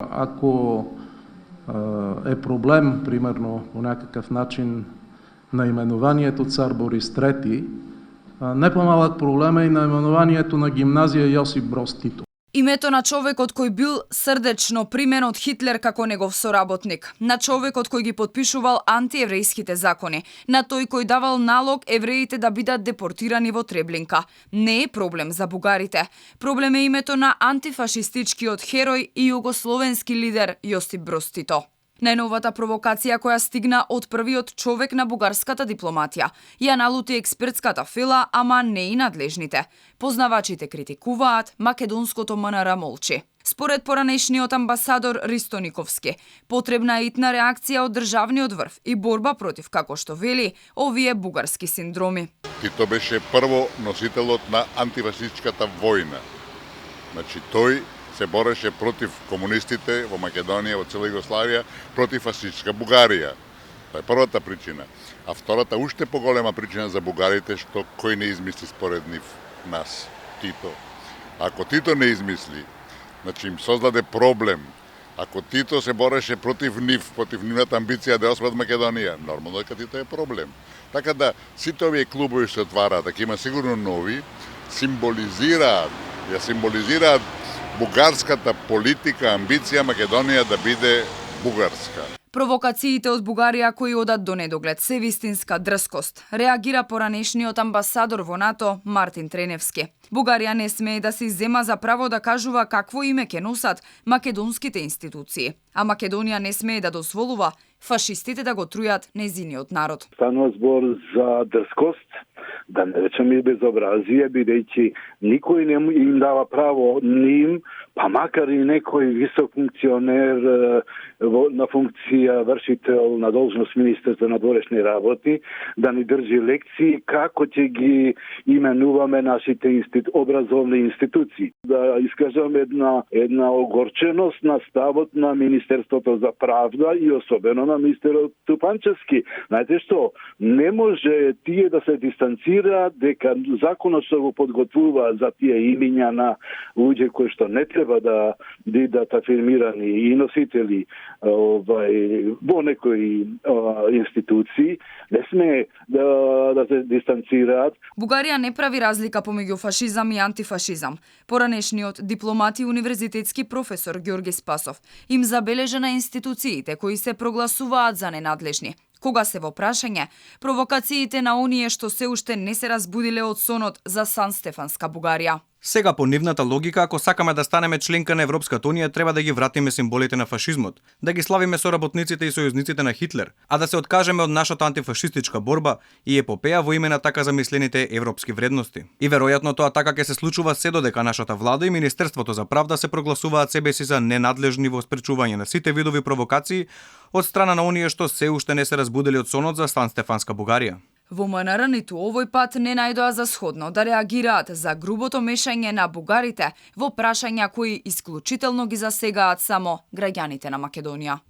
Ако е проблем, примерно по някакъв начин, наименованието Цар Борис III, не по-малък проблем е и наименованието на гимназија Јосип Броз Тито. Името на човекот кој бил срдечно примен од Хитлер како негов соработник, на човекот кој ги подпишувал антиеврејските закони, на тој кој давал налог евреите да бидат депортирани во Треблинка. Не е проблем за бугарите. Проблем е името на антифашистичкиот херој и југословенски лидер Јосип Броз Тито. Најновата провокација која стигна од првиот човек на бугарската дипломатија ја налути експертската фила, ама не и надлежните. Познавачите критикуваат, македонското МНР молчи. Според поранешниот амбасадор Ристо Никовски, потребна е итна реакција од државниот врв и борба против, како што вели, овие бугарски синдроми. Тито беше прво носителот на антифашистичката војна. Значи тој се бореше против комунистите во Македонија, во цела Југославија, против фашистичка Бугарија. Тоа е првата причина. А втората, уште поголема причина за бугарите, што кој не измисли според нив нас, Тито. Ако Тито не измисли, значи им создаде проблем. Ако Тито се бореше против нив, против нивната амбиција да освојат Македонија, нормално дека Тито е проблем. Така да, сите овие клубови се отвараат, така има сигурно нови, символизираат бугарската политика, амбиција Македонија да биде бугарска. Провокациите од Бугарија кои одат до недоглед се вистинска дрскост, реагира поранешниот амбасадор во НАТО Мартин Треневски. Бугарија не смее да се иззема за право да кажува какво име ќе носат македонските институции, а Македонија не смее да дозволува фашистите да го трујат нејзиниот народ. Станува збор за дрскост, да не речем и безобразие, бидејќи никој не им дава право ним, па макар и некој висок функционер на функција вршител на должност министер за надворешни работи, да ни држи лекции како ќе ги именуваме нашите образовни институции. Да искажам една огорченост на ставот на Министерството за правда и особено на министерот Тупанчевски. Знаете што, не може тие да се дистанцираат дека законот што го подготвува за тие имиња на луѓе кои што не треба да бидат афирмирани и носители во некои институции, не сме да се дистанцираат. Бугарија не прави разлика помеѓу фашизам и антифашизам. Поранешниот дипломат и универзитетски професор Ѓорги Спасов им забележа на институциите кои се прогласуваат за ненадлежни. Кога се во прашање, провокациите на оние што се уште не се разбудиле од сонот за Сан-Стефанска Бугарија. Сега по нивната логика, ако сакаме да станеме членка на Европската унија, треба да ги вратиме символите на фашизмот, да ги славиме соработниците и сојузниците на Хитлер, а да се откажеме од нашата антифашистичка борба и епопеја во име на така замислените европски вредности. И веројатно тоа така ќе се случува се додека нашата влада и Министерството за правда се прогласуваат себе си за ненадлежни во спречување на сите видови провокации од страна на оние што се уште не се разбудили од сонот за Сан-Стефанска Бугарија. Во МНР ниту овој пат не најдоа за сходно да реагираат за грубото мешање на бугарите во прашања кои исклучително ги засегаат само граѓаните на Македонија.